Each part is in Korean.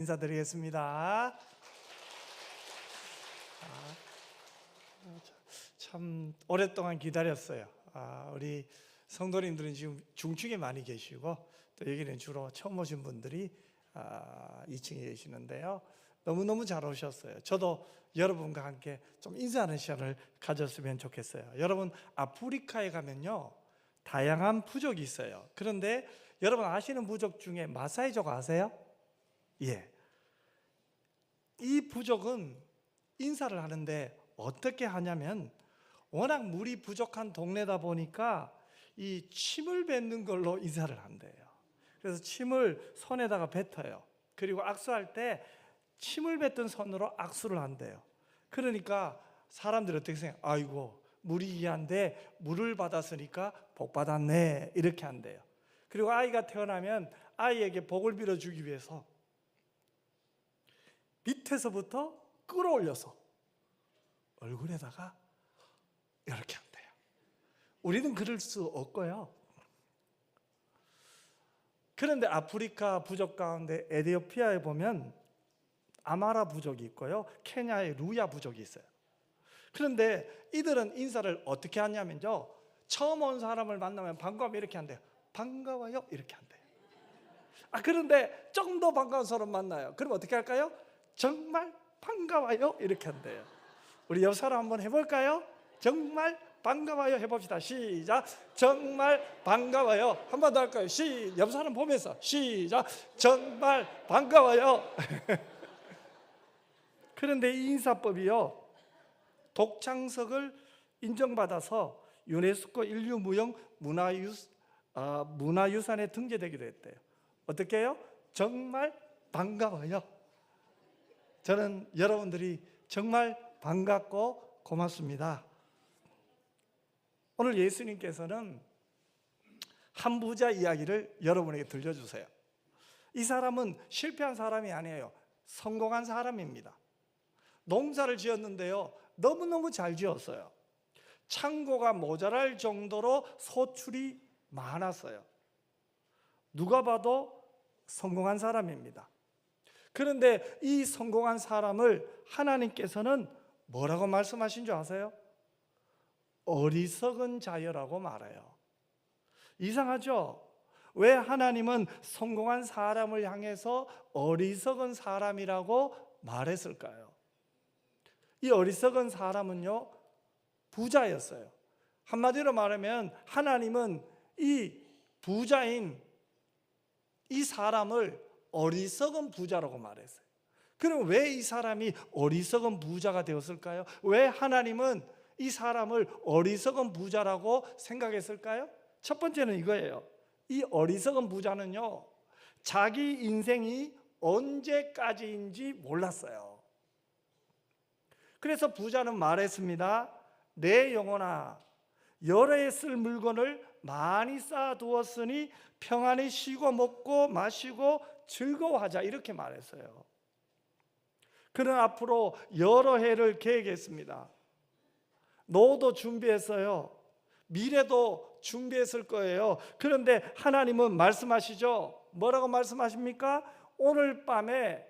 인사드리겠습니다. 참 오랫동안 기다렸어요. 우리 성도님들은 지금 중층에 많이 계시고 또 여기는 주로 처음 오신 분들이 2층에 계시는데요. 너무너무 잘 오셨어요. 저도 여러분과 함께 좀 인사하는 시간을 가졌으면 좋겠어요. 여러분, 아프리카에 가면요 다양한 부족이 있어요. 그런데 여러분 아시는 부족 중에 마사이족 아세요? 예. 이 부족은 인사를 하는데 어떻게 하냐면 워낙 물이 부족한 동네다 보니까 이 침을 뱉는 걸로 인사를 한대요. 그래서 침을 손에다가 뱉어요. 그리고 악수할 때 침을 뱉은 손으로 악수를 한대요. 그러니까 사람들이 어떻게 생각해요? 아이고 물이 귀한데 물을 받았으니까 복 받았네 이렇게 한대요. 그리고 아이가 태어나면 아이에게 복을 빌어주기 위해서 밑에서부터 끌어올려서 얼굴에다가 이렇게 한대요. 우리는 그럴 수 없고요. 그런데 아프리카 부족 가운데 에티오피아에 보면 아마라 부족이 있고요, 케냐의 루야 부족이 있어요. 그런데 이들은 인사를 어떻게 하냐면요, 처음 온 사람을 만나면 반가우면 이렇게 한대요. 반가워요 이렇게 한대요. 그런데 조금 더 반가운 사람 만나요. 그럼 어떻게 할까요? 정말 반가워요 이렇게 한대요. 우리 옆 사람 한번 해볼까요? 정말 반가워요 해봅시다. 시작. 정말 반가워요. 한 번 더 할까요? 옆 사람 보면서 시작. 정말 반가워요. 그런데 이 인사법이요 독창석을 인정받아서 유네스코 인류무형 문화유산에 등재되기도 했대요. 어떻게 해요? 정말 반가워요. 저는 여러분들이 정말 반갑고 고맙습니다. 오늘 예수님께서는 한 부자 이야기를 여러분에게 들려주세요. 이 사람은 실패한 사람이 아니에요. 성공한 사람입니다. 농사를 지었는데요 너무너무 잘 지었어요. 창고가 모자랄 정도로 소출이 많았어요. 누가 봐도 성공한 사람입니다. 그런데 이 성공한 사람을 하나님께서는 뭐라고 말씀하신 줄 아세요? 어리석은 자여라고 말해요. 이상하죠? 왜 하나님은 성공한 사람을 향해서 어리석은 사람이라고 말했을까요? 이 어리석은 사람은요 부자였어요. 한마디로 말하면 하나님은 이 부자인 이 사람을 어리석은 부자라고 말했어요. 그럼 왜 이 사람이 어리석은 부자가 되었을까요? 왜 하나님은 이 사람을 어리석은 부자라고 생각했을까요? 첫 번째는 이거예요. 이 어리석은 부자는요 자기 인생이 언제까지인지 몰랐어요. 그래서 부자는 말했습니다. 내 영혼아, 여러 해 쓸 물건을 많이 쌓아두었으니 평안히 쉬고 먹고 마시고 즐거워하자 이렇게 말했어요. 그는 앞으로 여러 해를 계획했습니다. 노후도 준비했어요. 미래도 준비했을 거예요. 그런데 하나님은 말씀하시죠. 뭐라고 말씀하십니까? 오늘 밤에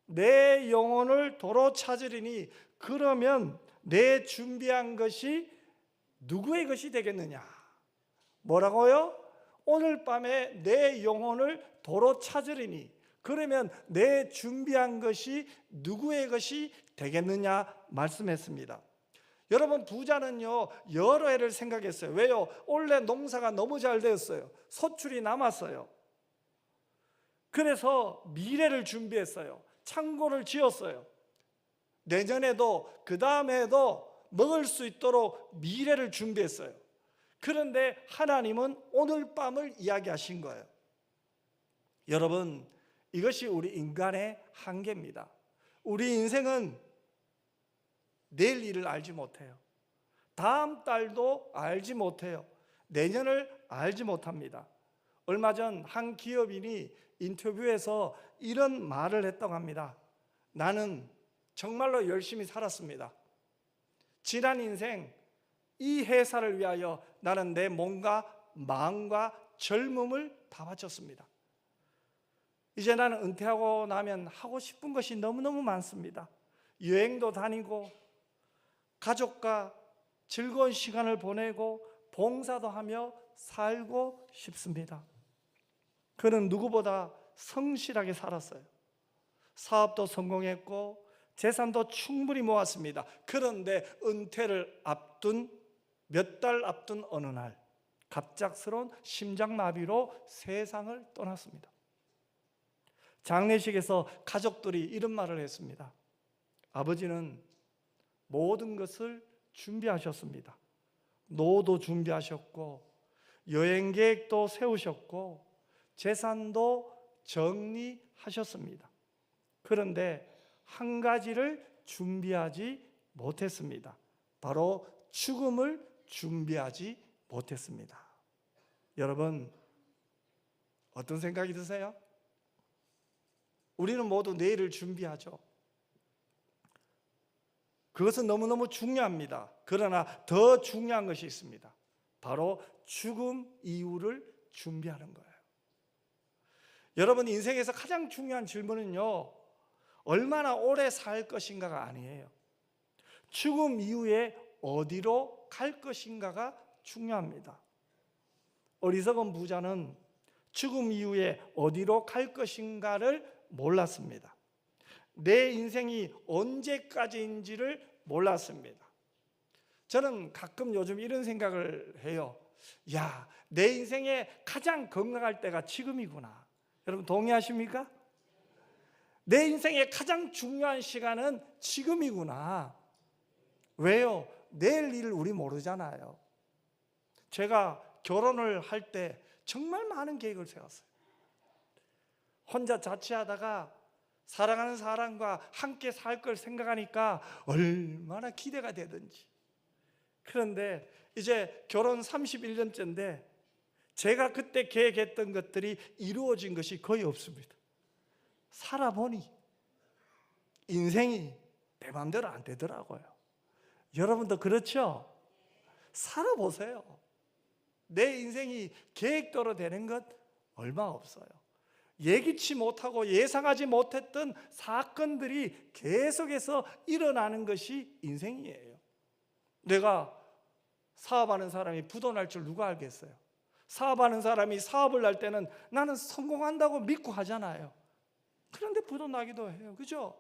내 영혼을 도로 찾으리니 그러면 내 준비한 것이 누구의 것이 되겠느냐? 뭐라고요? 오늘 밤에 내 영혼을 도로 찾으리니 그러면 내 준비한 것이 누구의 것이 되겠느냐 말씀했습니다. 여러분 부자는요 여러 해를 생각했어요. 왜요? 원래 농사가 너무 잘 되었어요. 소출이 남았어요. 그래서 미래를 준비했어요. 창고를 지었어요. 내년에도 그 다음에도 먹을 수 있도록 미래를 준비했어요. 그런데 하나님은 오늘 밤을 이야기하신 거예요. 여러분 이것이 우리 인간의 한계입니다. 우리 인생은 내일 일을 알지 못해요. 다음 달도 알지 못해요. 내년을 알지 못합니다. 얼마 전 한 기업인이 인터뷰에서 이런 말을 했다고 합니다. 나는 정말로 열심히 살았습니다. 지난 인생 이 회사를 위하여 나는 내 몸과 마음과 젊음을 다 바쳤습니다. 이제 나는 은퇴하고 나면 하고 싶은 것이 너무너무 많습니다. 여행도 다니고 가족과 즐거운 시간을 보내고 봉사도 하며 살고 싶습니다. 그는 누구보다 성실하게 살았어요. 사업도 성공했고 재산도 충분히 모았습니다. 그런데 은퇴를 앞둔 몇 달 앞둔 어느 날 갑작스러운 심장마비로 세상을 떠났습니다. 장례식에서 가족들이 이런 말을 했습니다. 아버지는 모든 것을 준비하셨습니다. 노도 준비하셨고 여행 계획도 세우셨고 재산도 정리하셨습니다. 그런데 한 가지를 준비하지 못했습니다. 바로 죽음을 준비하지 못했습니다. 여러분, 어떤 생각이 드세요? 우리는 모두 내일을 준비하죠. 그것은 너무너무 중요합니다. 그러나 더 중요한 것이 있습니다. 바로 죽음 이후를 준비하는 거예요. 여러분, 인생에서 가장 중요한 질문은요, 얼마나 오래 살 것인가가 아니에요. 죽음 이후에 어디로 갈 것인가가 중요합니다. 어리석은 부자는 죽음 이후에 어디로 갈 것인가를 몰랐습니다. 내 인생이 언제까지인지를 몰랐습니다. 저는 가끔 요즘 이런 생각을 해요. 야, 내 인생에 가장 건강할 때가 지금이구나. 여러분 동의하십니까? 내 인생의 가장 중요한 시간은 지금이구나. 왜요? 내일 일을 우리 모르잖아요. 제가 결혼을 할 때 정말 많은 계획을 세웠어요. 혼자 자취하다가 사랑하는 사람과 함께 살 걸 생각하니까 얼마나 기대가 되든지. 그런데 이제 결혼 31년째인데 제가 그때 계획했던 것들이 이루어진 것이 거의 없습니다. 살아보니 인생이 내 마음대로 안 되더라고요. 여러분도 그렇죠? 살아보세요. 내 인생이 계획대로 되는 것 얼마 없어요. 예기치 못하고 예상하지 못했던 사건들이 계속해서 일어나는 것이 인생이에요. 내가 사업하는 사람이 부도 날 줄 누가 알겠어요? 사업하는 사람이 사업을 할 때는 나는 성공한다고 믿고 하잖아요. 그런데 부도 나기도 해요. 그죠?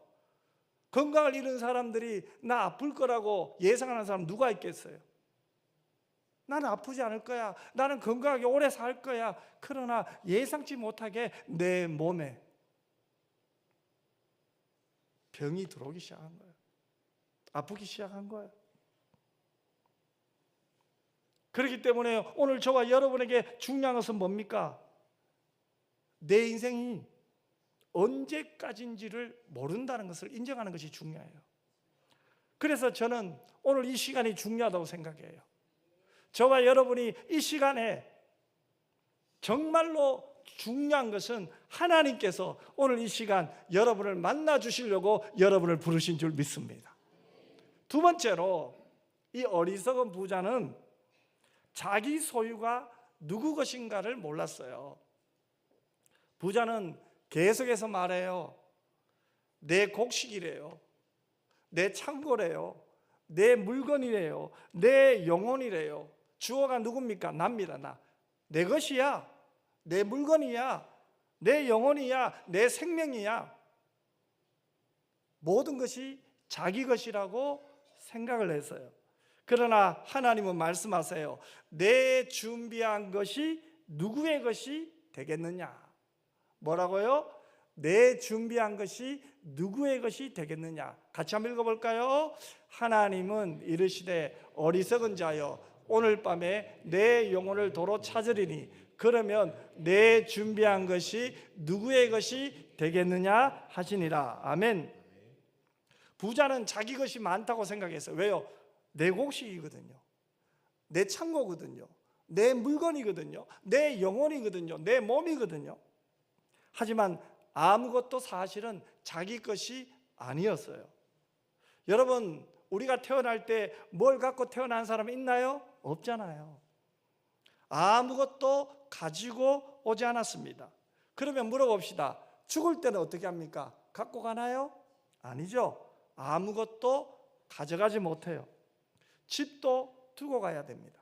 건강을 잃은 사람들이 나 아플 거라고 예상하는 사람 누가 있겠어요? 나는 아프지 않을 거야. 나는 건강하게 오래 살 거야. 그러나 예상치 못하게 내 몸에 병이 들어오기 시작한 거예요. 아프기 시작한 거예요. 그렇기 때문에 오늘 저와 여러분에게 중요한 것은 뭡니까? 내 인생이 언제까지인지를 모른다는 것을 인정하는 것이 중요해요. 그래서 저는 오늘 이 시간이 중요하다고 생각해요. 저와 여러분이 이 시간에 정말로 중요한 것은 하나님께서 오늘 이 시간 여러분을 만나 주시려고 여러분을 부르신 줄 믿습니다. 두 번째로 이 어리석은 부자는 자기 소유가 누구 것인가를 몰랐어요. 부자는 계속해서 말해요. 내 곡식이래요. 내 창고래요. 내 물건이래요. 내 영혼이래요. 주어가 누굽니까? 납니다. 나. 내 것이야. 내 물건이야. 내 영혼이야. 내 생명이야. 모든 것이 자기 것이라고 생각을 했어요. 그러나 하나님은 말씀하세요. 내 준비한 것이 누구의 것이 되겠느냐? 뭐라고요? 내 준비한 것이 누구의 것이 되겠느냐? 같이 한번 읽어볼까요? 하나님은 이르시되 어리석은 자여 오늘 밤에 내 영혼을 도로 찾으리니 그러면 내 준비한 것이 누구의 것이 되겠느냐 하시니라. 아멘. 부자는 자기 것이 많다고 생각했어요. 왜요? 내 곡식이거든요. 내 창고거든요. 내 물건이거든요. 내 영혼이거든요. 내 몸이거든요. 하지만 아무것도 사실은 자기 것이 아니었어요. 여러분, 우리가 태어날 때 뭘 갖고 태어난 사람 있나요? 없잖아요. 아무것도 가지고 오지 않았습니다. 그러면 물어봅시다. 죽을 때는 어떻게 합니까? 갖고 가나요? 아니죠. 아무것도 가져가지 못해요. 집도 두고 가야 됩니다.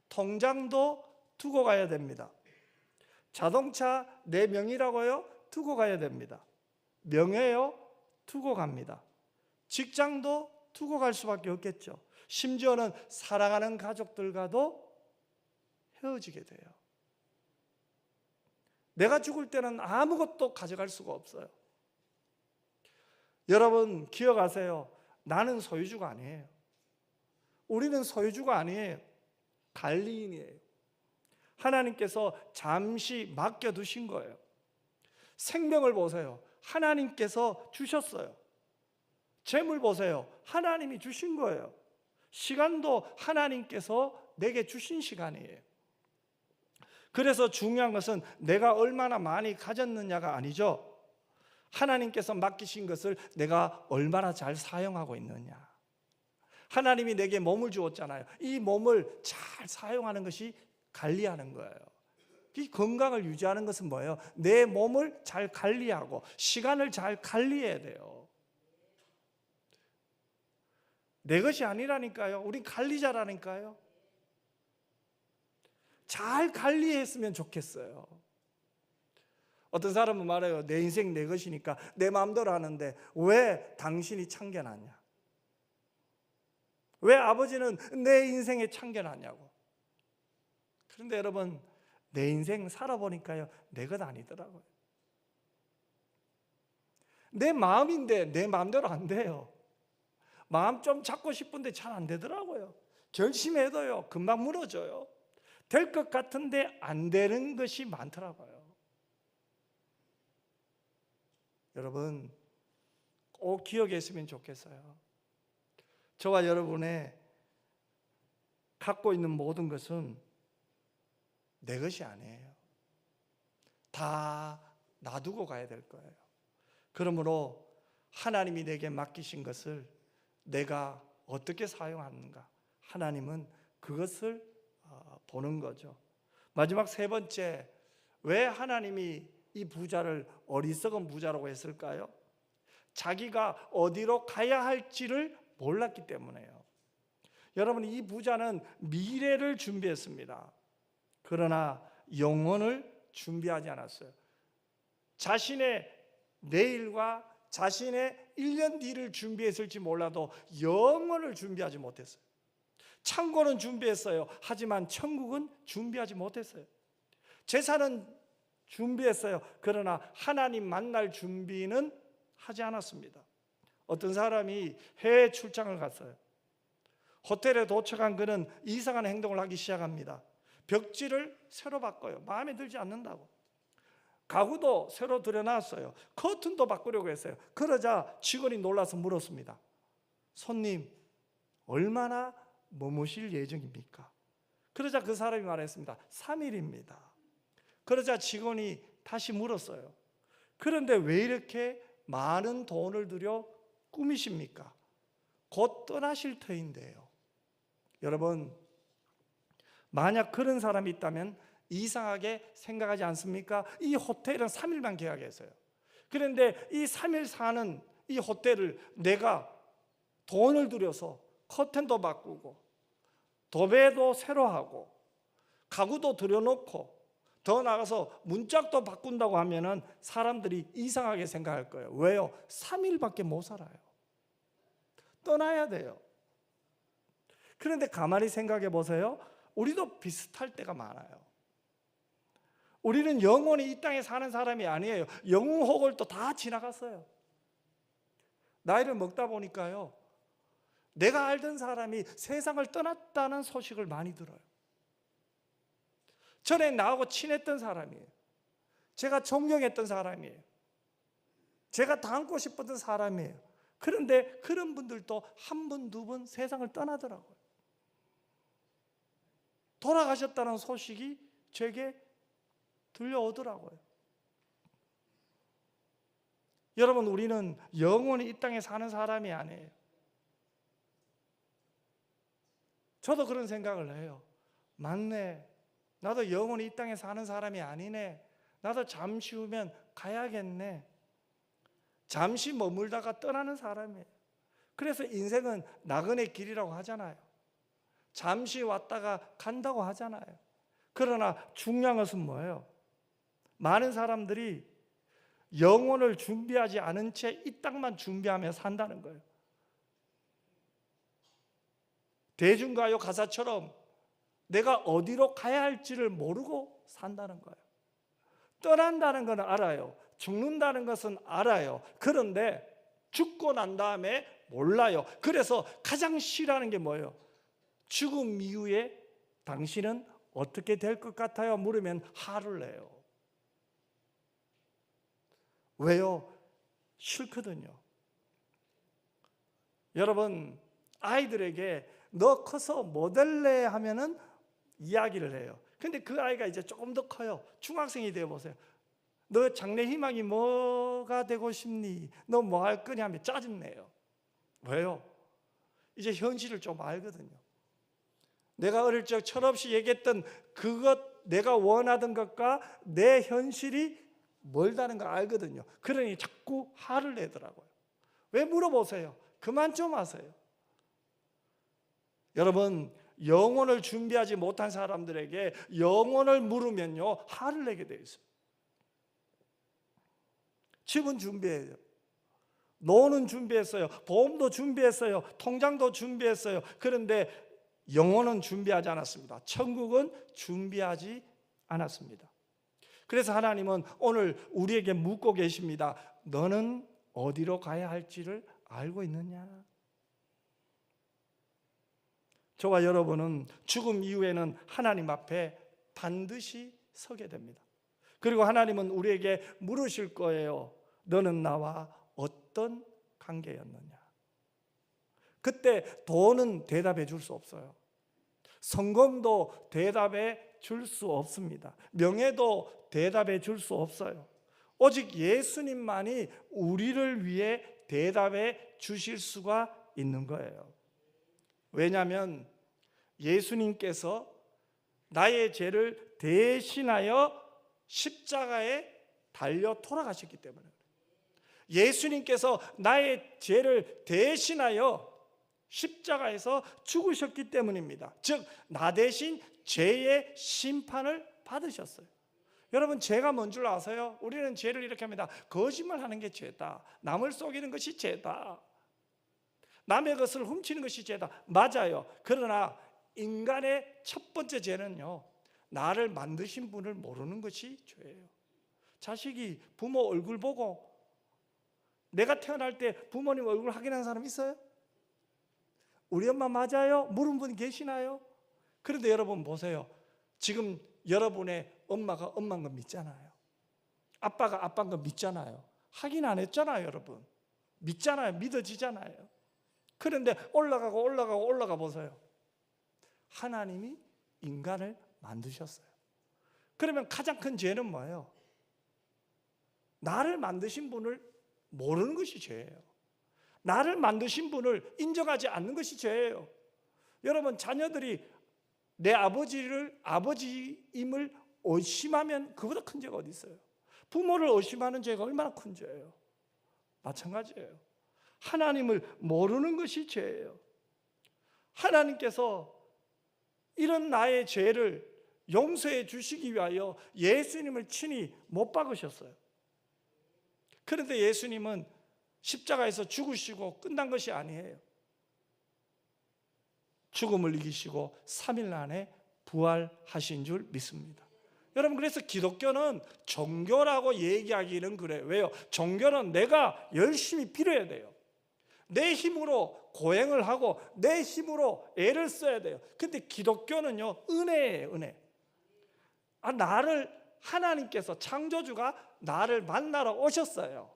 통장도 두고 가야 됩니다. 자동차 내 명의라고요? 두고 가야 됩니다. 명예요? 두고 갑니다. 직장도 두고 갈 수밖에 없겠죠. 심지어는 사랑하는 가족들과도 헤어지게 돼요. 내가 죽을 때는 아무것도 가져갈 수가 없어요. 여러분 기억하세요. 나는 소유주가 아니에요. 우리는 소유주가 아니에요. 관리인이에요. 하나님께서 잠시 맡겨두신 거예요. 생명을 보세요. 하나님께서 주셨어요. 재물 보세요. 하나님이 주신 거예요. 시간도 하나님께서 내게 주신 시간이에요. 그래서 중요한 것은 내가 얼마나 많이 가졌느냐가 아니죠. 하나님께서 맡기신 것을 내가 얼마나 잘 사용하고 있느냐. 하나님이 내게 몸을 주었잖아요. 이 몸을 잘 사용하는 것이 관리하는 거예요. 이 건강을 유지하는 것은 뭐예요? 내 몸을 잘 관리하고 시간을 잘 관리해야 돼요. 내 것이 아니라니까요. 우린 관리자라니까요. 잘 관리했으면 좋겠어요. 어떤 사람은 말해요. 내 인생 내 것이니까 내 마음대로 하는데 왜 당신이 참견하냐? 왜 아버지는 내 인생에 참견하냐고. 그런데 여러분 내 인생 살아보니까요 내 것 아니더라고요. 내 마음인데 내 마음대로 안 돼요. 마음 좀 잡고 싶은데 잘 안 되더라고요. 결심해도요 금방 무너져요. 될 것 같은데 안 되는 것이 많더라고요. 여러분 꼭 기억했으면 좋겠어요. 저와 여러분의 갖고 있는 모든 것은 내 것이 아니에요. 다 놔두고 가야 될 거예요. 그러므로 하나님이 내게 맡기신 것을 내가 어떻게 사용하는가, 하나님은 그것을 보는 거죠. 마지막 세 번째, 왜 하나님이 이 부자를 어리석은 부자라고 했을까요? 자기가 어디로 가야 할지를 몰랐기 때문에요. 여러분 이 부자는 미래를 준비했습니다. 그러나 영혼을 준비하지 않았어요. 자신의 내일과 자신의 1년 뒤를 준비했을지 몰라도 영혼을 준비하지 못했어요. 창고는 준비했어요. 하지만 천국은 준비하지 못했어요. 재산은 준비했어요. 그러나 하나님 만날 준비는 하지 않았습니다. 어떤 사람이 해외 출장을 갔어요. 호텔에 도착한 그는 이상한 행동을 하기 시작합니다. 벽지를 새로 바꿔요. 마음에 들지 않는다고. 가구도 새로 들여놨어요. 커튼도 바꾸려고 했어요. 그러자 직원이 놀라서 물었습니다. 손님, 얼마나 머무실 예정입니까? 그러자 그 사람이 말했습니다. 3일입니다. 그러자 직원이 다시 물었어요. 그런데 왜 이렇게 많은 돈을 들여 꾸미십니까? 곧 떠나실 터인데요. 여러분, 만약 그런 사람이 있다면 이상하게 생각하지 않습니까? 이 호텔은 3일만 계약했어요. 그런데 이 3일 사는 이 호텔을 내가 돈을 들여서 커튼도 바꾸고 도배도 새로 하고 가구도 들여놓고 더 나가서 문짝도 바꾼다고 하면은 사람들이 이상하게 생각할 거예요. 왜요? 3일밖에 못 살아요. 떠나야 돼요. 그런데 가만히 생각해 보세요. 우리도 비슷할 때가 많아요. 우리는 영원히 이 땅에 사는 사람이 아니에요. 영웅호걸 또 다 지나갔어요. 나이를 먹다 보니까요, 내가 알던 사람이 세상을 떠났다는 소식을 많이 들어요. 전에 나하고 친했던 사람이에요. 제가 존경했던 사람이에요. 제가 닮고 싶었던 사람이에요. 그런데 그런 분들도 한 분, 두 분 세상을 떠나더라고요. 돌아가셨다는 소식이 제게 들려오더라고요. 여러분, 우리는 영원히 이 땅에 사는 사람이 아니에요. 저도 그런 생각을 해요. 맞네. 나도 영원히 이 땅에 사는 사람이 아니네. 나도 잠시 후면 가야겠네. 잠시 머물다가 떠나는 사람이에요. 그래서 인생은 나그네 길이라고 하잖아요. 잠시 왔다가 간다고 하잖아요. 그러나 중요한 것은 뭐예요? 많은 사람들이 영혼을 준비하지 않은 채 이 땅만 준비하며 산다는 거예요. 대중가요 가사처럼 내가 어디로 가야 할지를 모르고 산다는 거예요. 떠난다는 건 알아요. 죽는다는 것은 알아요. 그런데 죽고 난 다음에 몰라요. 그래서 가장 싫어하는 게 뭐예요? 죽음 이후에 당신은 어떻게 될 것 같아요? 물으면 화를 내요. 왜요? 싫거든요. 여러분, 아이들에게 너 커서 뭐 될래 하면은 이야기를 해요. 근데 그 아이가 이제 조금 더 커요. 중학생이 되어 보세요. 너 장래 희망이 뭐가 되고 싶니? 너 뭐 할 거냐 하면 짜증내요. 왜요? 이제 현실을 좀 알거든요. 내가 어릴 적 철없이 얘기했던 그것, 내가 원하던 것과 내 현실이 멀다는 걸 알거든요. 그러니 자꾸 화를 내더라고요. 왜 물어보세요? 그만 좀 하세요. 여러분, 영혼을 준비하지 못한 사람들에게 영혼을 물으면요, 화를 내게 돼 있어요. 집은 준비해요. 노는 준비했어요. 보험도 준비했어요. 통장도 준비했어요. 그런데 영혼은 준비하지 않았습니다. 천국은 준비하지 않았습니다. 그래서 하나님은 오늘 우리에게 묻고 계십니다. 너는 어디로 가야 할지를 알고 있느냐? 저와 여러분은 죽음 이후에는 하나님 앞에 반드시 서게 됩니다. 그리고 하나님은 우리에게 물으실 거예요. 너는 나와 어떤 관계였느냐? 그때 돈은 대답해 줄 수 없어요. 성공도 대답해 줄 수 없습니다. 명예도 대답해 줄 수 없어요. 오직 예수님만이 우리를 위해 대답해 주실 수가 있는 거예요. 왜냐하면 예수님께서 나의 죄를 대신하여 십자가에 달려 돌아가셨기 때문에, 예수님께서 나의 죄를 대신하여 십자가에서 죽으셨기 때문입니다. 즉, 나 대신 죄의 심판을 받으셨어요. 여러분, 죄가 뭔 줄 아세요? 우리는 죄를 이렇게 합니다. 거짓말하는 게 죄다. 남을 속이는 것이 죄다. 남의 것을 훔치는 것이 죄다. 맞아요. 그러나 인간의 첫 번째 죄는요, 나를 만드신 분을 모르는 것이 죄예요. 자식이 부모 얼굴 보고, 내가 태어날 때 부모님 얼굴 확인한 사람 있어요? 우리 엄마 맞아요? 물은 분 계시나요? 그런데 여러분 보세요. 지금 여러분의 엄마가 엄마인 거 믿잖아요. 아빠가 아빠인 거 믿잖아요. 확인 안 했잖아요, 여러분. 믿잖아요. 믿어지잖아요. 그런데 올라가 보세요. 하나님이 인간을 만드셨어요. 그러면 가장 큰 죄는 뭐예요? 나를 만드신 분을 모르는 것이 죄예요. 나를 만드신 분을 인정하지 않는 것이 죄예요. 여러분, 자녀들이 내 아버지를 아버지임을 의심하면 그보다 큰 죄가 어디 있어요? 부모를 의심하는 죄가 얼마나 큰 죄예요? 마찬가지예요. 하나님을 모르는 것이 죄예요. 하나님께서 이런 나의 죄를 용서해 주시기 위하여 예수님을 친히 못 박으셨어요. 그런데 예수님은 십자가에서 죽으시고 끝난 것이 아니에요. 죽음을 이기시고 3일 안에 부활하신 줄 믿습니다. 여러분, 그래서 기독교는 종교라고 얘기하기는 그래요. 왜요? 종교는 내가 열심히 빌어야 돼요. 내 힘으로 고행을 하고 내 힘으로 애를 써야 돼요. 근데 기독교는요, 은혜예요, 은혜. 나를 하나님께서, 창조주가 나를 만나러 오셨어요.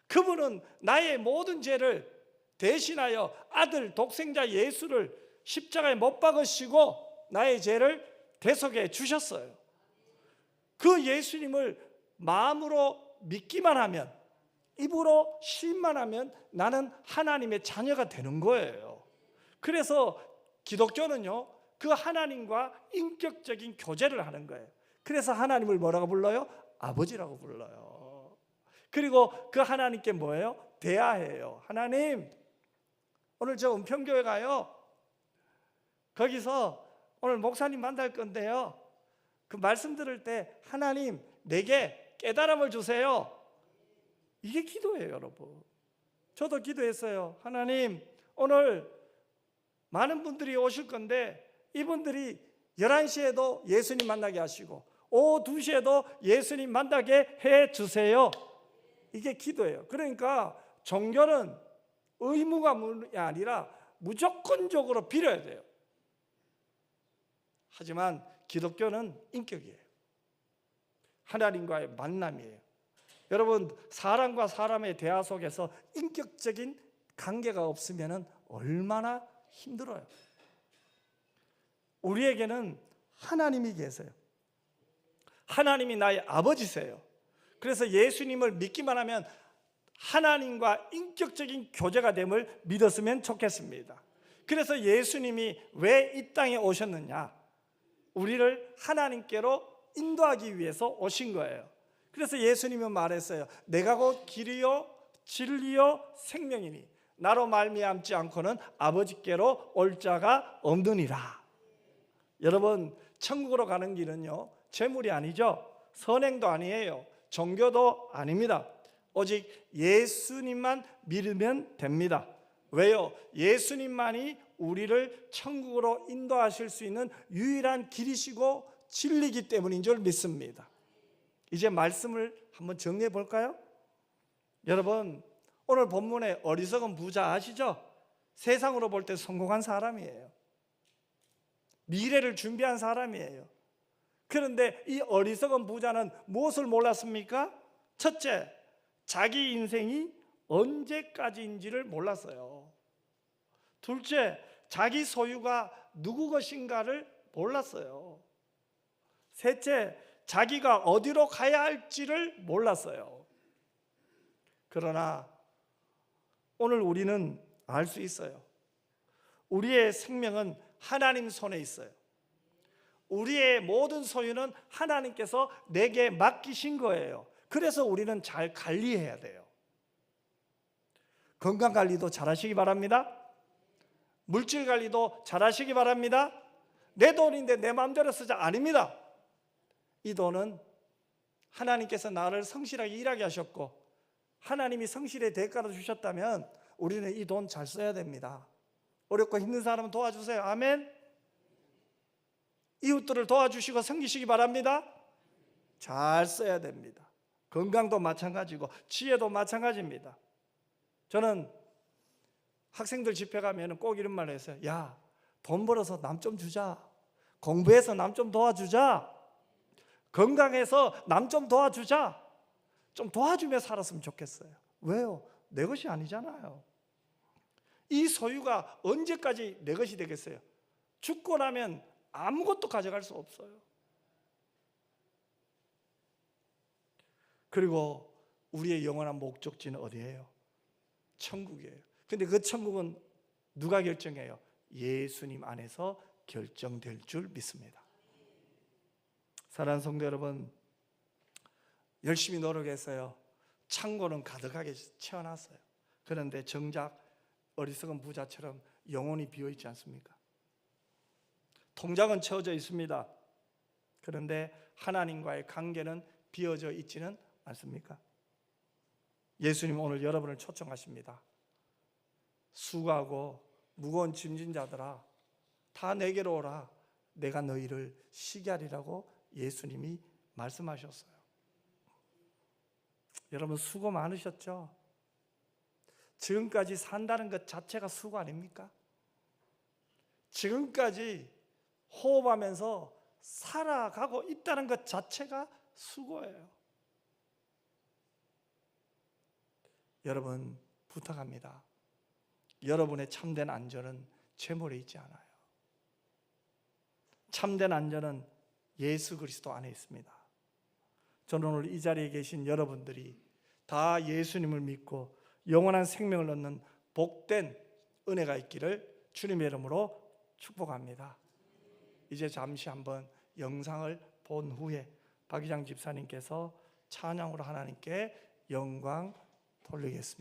그분은 나의 모든 죄를 대신하여 아들 독생자 예수를 십자가에 못 박으시고 나의 죄를 대속해 주셨어요. 그 예수님을 마음으로 믿기만 하면, 입으로 시인만 하면 나는 하나님의 자녀가 되는 거예요. 그래서 기독교는요, 그 하나님과 인격적인 교제를 하는 거예요. 그래서 하나님을 뭐라고 불러요? 아버지라고 불러요. 그리고 그 하나님께 뭐예요? 대하해요. 하나님, 오늘 저 은평교회 가요. 거기서 오늘 목사님 만날 건데요, 그 말씀 들을 때 하나님 내게 깨달음을 주세요. 이게 기도예요, 여러분. 저도 기도했어요. 하나님, 오늘 많은 분들이 오실 건데 이분들이 11시에도 예수님 만나게 하시고 오후 2시에도 예수님 만나게 해주세요. 이게 기도예요. 그러니까 종교는 의무가 아니라 무조건적으로 빌어야 돼요. 하지만 기독교는 인격이에요. 하나님과의 만남이에요. 여러분, 사람과 사람의 대화 속에서 인격적인 관계가 없으면 얼마나 힘들어요. 우리에게는 하나님이 계세요. 하나님이 나의 아버지세요. 그래서 예수님을 믿기만 하면 하나님과 인격적인 교제가 됨을 믿었으면 좋겠습니다. 그래서 예수님이 왜 이 땅에 오셨느냐? 우리를 하나님께로 인도하기 위해서 오신 거예요. 그래서 예수님은 말했어요. 내가 곧 길이요 진리요 생명이니 나로 말미암지 않고는 아버지께로 올 자가 없느니라. 여러분, 천국으로 가는 길은요, 재물이 아니죠. 선행도 아니에요. 종교도 아닙니다. 오직 예수님만 믿으면 됩니다. 왜요? 예수님만이 우리를 천국으로 인도하실 수 있는 유일한 길이시고 진리이기 때문인 줄 믿습니다. 이제 말씀을 한번 정리해 볼까요? 여러분, 오늘 본문의 어리석은 부자 아시죠? 세상으로 볼 때 성공한 사람이에요. 미래를 준비한 사람이에요. 그런데 이 어리석은 부자는 무엇을 몰랐습니까? 첫째, 자기 인생이 언제까지인지를 몰랐어요. 둘째, 자기 소유가 누구 것인가를 몰랐어요. 셋째, 자기가 어디로 가야 할지를 몰랐어요. 그러나 오늘 우리는 알 수 있어요. 우리의 생명은 하나님 손에 있어요. 우리의 모든 소유는 하나님께서 내게 맡기신 거예요. 그래서 우리는 잘 관리해야 돼요. 건강관리도 잘하시기 바랍니다. 물질관리도 잘하시기 바랍니다. 내 돈인데 내 마음대로 쓰자 아닙니다. 이 돈은 하나님께서 나를 성실하게 일하게 하셨고 하나님이 성실의 대가를 주셨다면 우리는 이 돈 잘 써야 됩니다. 어렵고 힘든 사람은 도와주세요. 아멘. 이웃들을 도와주시고 섬기시기 바랍니다. 잘 써야 됩니다. 건강도 마찬가지고 지혜도 마찬가지입니다. 저는 학생들 집회 가면 꼭 이런 말을 했어요. 야, 돈 벌어서 남 좀 주자. 공부해서 남 좀 도와주자. 건강해서 남 좀 도와주자. 좀 도와주며 살았으면 좋겠어요. 왜요? 내 것이 아니잖아요. 이 소유가 언제까지 내 것이 되겠어요? 죽고 나면 아무것도 가져갈 수 없어요. 그리고 우리의 영원한 목적지는 어디예요? 천국이에요. 근데 그 천국은 누가 결정해요? 예수님 안에서 결정될 줄 믿습니다. 사랑하는 성도 여러분, 열심히 노력했어요. 창고는 가득하게 채워놨어요. 그런데 정작 어리석은 부자처럼 영혼이 비어있지 않습니까? 통장은 채워져 있습니다. 그런데 하나님과의 관계는 비어져 있지는 않습니까? 예수님 오늘 여러분을 초청하십니다. 수고하고 무거운 짐진 자들아, 다 내게로 오라. 내가 너희를 쉬게 하리라고 예수님이 말씀하셨어요. 여러분, 수고 많으셨죠? 지금까지 산다는 것 자체가 수고 아닙니까? 지금까지 호흡하면서 살아가고 있다는 것 자체가 수고예요. 여러분, 부탁합니다. 여러분의 참된 안전은 재물에 있지 않아요. 참된 안전은 예수 그리스도 안에 있습니다. 저는 오늘 이 자리에 계신 여러분들이 다 예수님을 믿고 영원한 생명을 얻는 복된 은혜가 있기를 주님의 이름으로 축복합니다. 이제 잠시 한번 영상을 본 후에 박희장 집사님께서 찬양으로 하나님께 영광 돌리겠습니다.